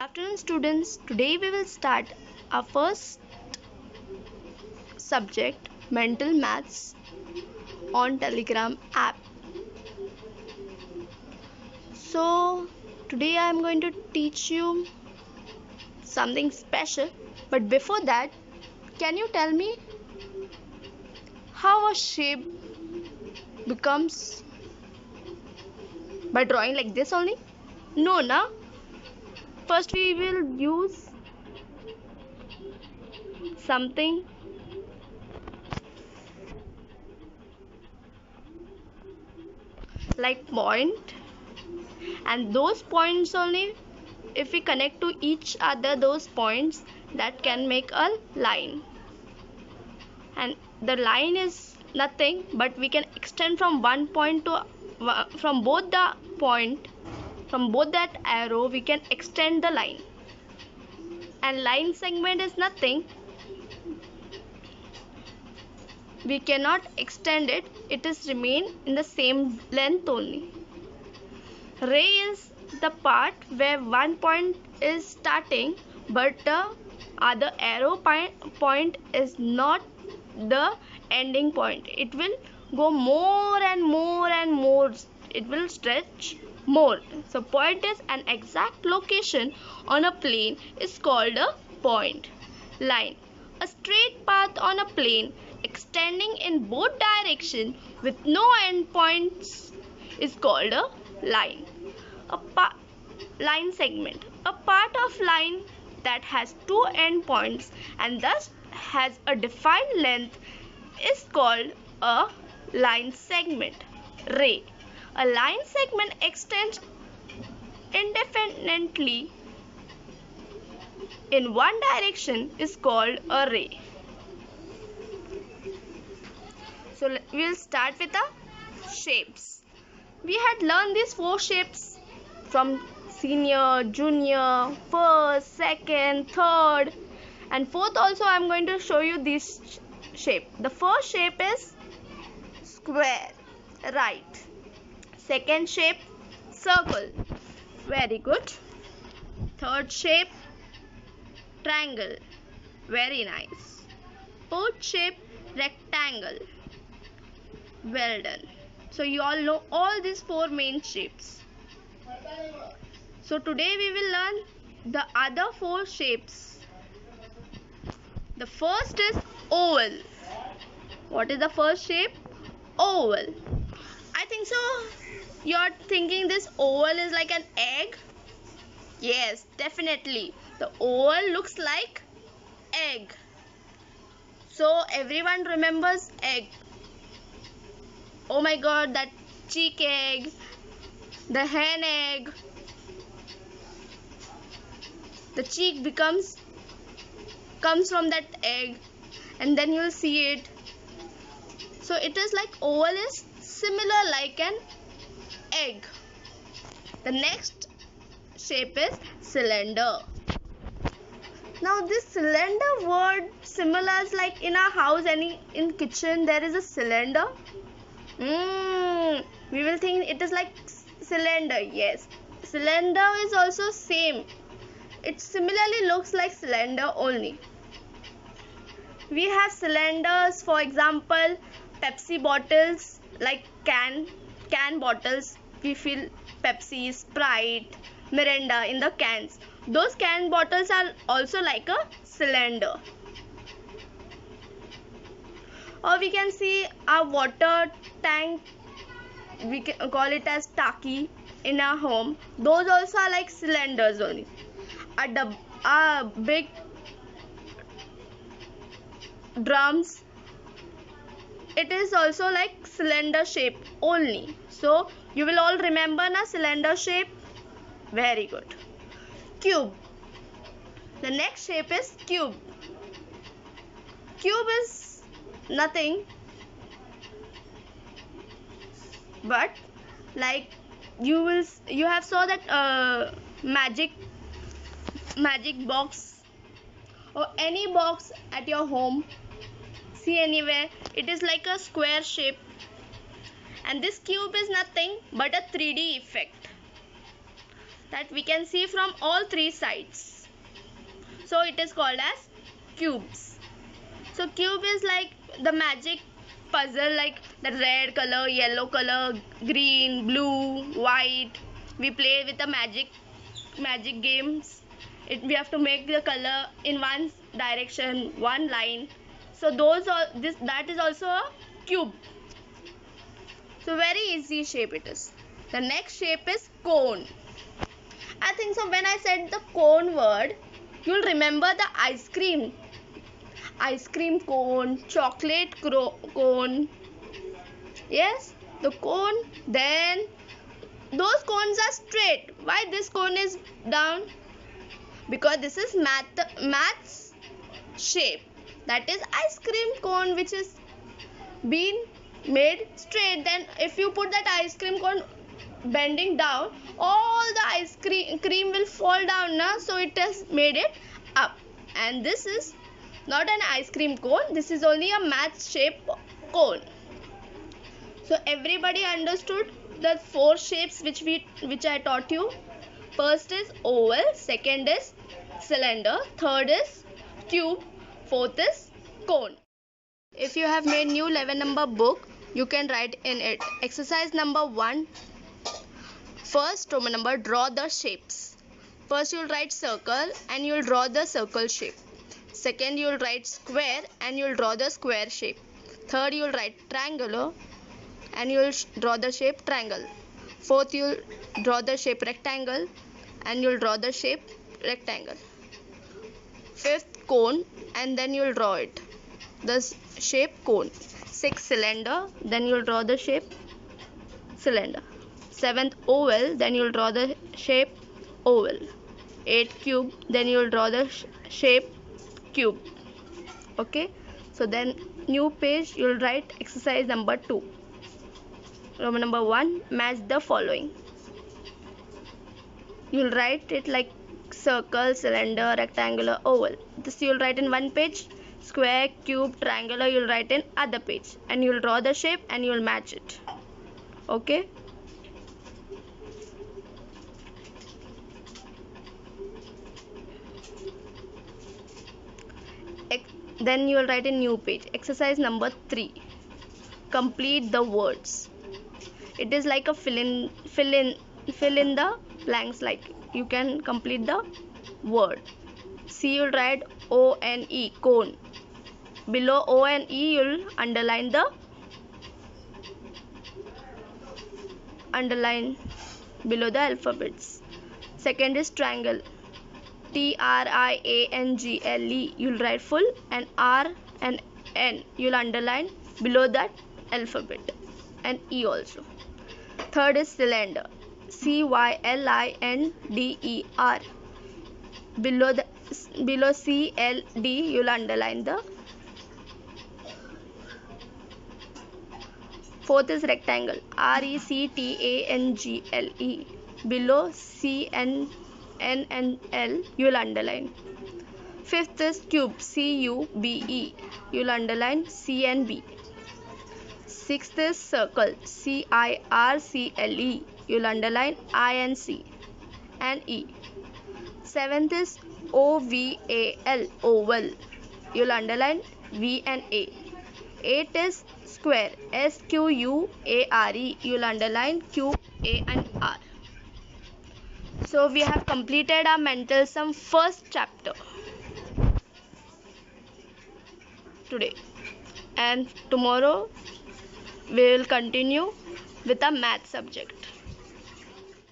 Afternoon students, today we will start our first subject, mental maths, on Telegram app. So today I am going to teach you something special, but before that, can you tell me how a shape becomes by drawing like this only? No, na? First we will use something like point, and those points only, if we connect to each other, those points that can make a line. And the line is nothing but we can extend from one point to from both the point, from both that arrow we can extend the line. And line segment is nothing, we cannot extend it, it is remain in the same length only. Ray is the part where one point is starting but the other arrow point is not the ending point. It will go more and more and more, it will stretch more. So point is an exact location on a plane is called a point. Line, a straight path on a plane extending in both directions with no endpoints is called a line. A line segment, a part of line that has two endpoints and thus has a defined length is called a line segment. Ray, a line segment extends indefinitely in one direction is called a ray. So we will start with the shapes. We had learned these four shapes from senior, junior, first, second, third, and fourth also I am going to show you this shape. The first shape is square, right. Second shape, circle, very good. Third shape, triangle, very nice. Fourth shape, rectangle, well done. So you all know all these four main shapes. So today we will learn the other four shapes. The first is oval. What is the first shape? Oval. I think so you're thinking this oval is like an egg. Yes, definitely. The oval looks like egg. So everyone remembers egg. Oh my god, that chick egg, the hen egg. The cheek comes from that egg, and then you'll see it. So it is like oval is similar like an egg. The next shape is cylinder. Now this cylinder word similar is like in our house, in kitchen there is a cylinder. We will think it is like cylinder. Yes, cylinder is also same. It similarly looks like cylinder only. We have cylinders, for example, Pepsi bottles, like can bottles. We fill Pepsi, Sprite, Mirinda in the cans. Those can bottles are also like a cylinder. Or we can see our water tank, we can call it as taki in our home. Those also are like cylinders only. A big drums, it is also like cylinder shape only. So you will all remember na cylinder shape. Very good. Cube. The next shape is cube. Cube is nothing but like you have saw that magic box or any box at your home, see anywhere, it is like a square shape, and this cube is nothing but a 3D effect. that we can see from all three sides. So it is called as cubes. So cube is like the magic puzzle, like the red color, yellow color, green, blue, white. We play with the magic games. We have to make the color in one direction, one line. So that is also a cube. So very easy shape it is. The next shape is cone. I think so when I said the cone word, you'll remember the ice cream cone, chocolate cone. Yes, the cone. Then those cones are straight. Why this cone is down? Because this is maths shape. That is ice cream cone which is been made straight. Then if you put that ice cream cone bending down, all the ice cream will fall down now. So it has made it up. And this is not an ice cream cone. This is only a math shape cone. So everybody understood the four shapes which I taught you. First is oval, second is cylinder, third is cube, fourth is cone. If you have made new 11 number book, you can write in it. Exercise number 1. First Roman number, draw the shapes. First you'll write circle and you'll draw the circle shape. Second you'll write square and you'll draw the square shape. Third you'll write triangular and you'll draw the shape triangle. Fourth you'll draw the shape rectangle and you'll draw the shape rectangle. Fifth cone and then you'll draw it, the shape cone. Sixth cylinder, then you'll draw the shape cylinder. Seventh oval, then you'll draw the shape oval. Eighth cube, then you'll draw the shape cube. Okay, so then new page you'll write exercise number 2. Roman number 1, match the following. You'll write it like circle, cylinder, rectangular, oval. This you'll write in one page. Square, cube, triangular you'll write in other page, and you'll draw the shape and you'll match it. Okay. Then you will write a new page. Exercise number 3. Complete the words. It is like a fill in the blanks, like you can complete the word. See, you'll write O-N-E, cone. Below O-N-E you'll underline below the alphabets. Second is triangle. Triangle, you'll write full, and R and N you'll underline below that alphabet, and E also. Third is cylinder. Cylinder. Below CLD you'll underline the. Fourth is rectangle. Rectangle. Below CN and L you'll underline. Fifth is cube. CUBE, you'll underline C and B. Sixth is circle. CIRCLE, you'll underline I and C and E. Seventh is OVAL, oval, you'll underline V and A. Eighth is square. SQUARE, you'll underline Q, A and R. So we have completed our mental sum first chapter today, and tomorrow we will continue with a math subject.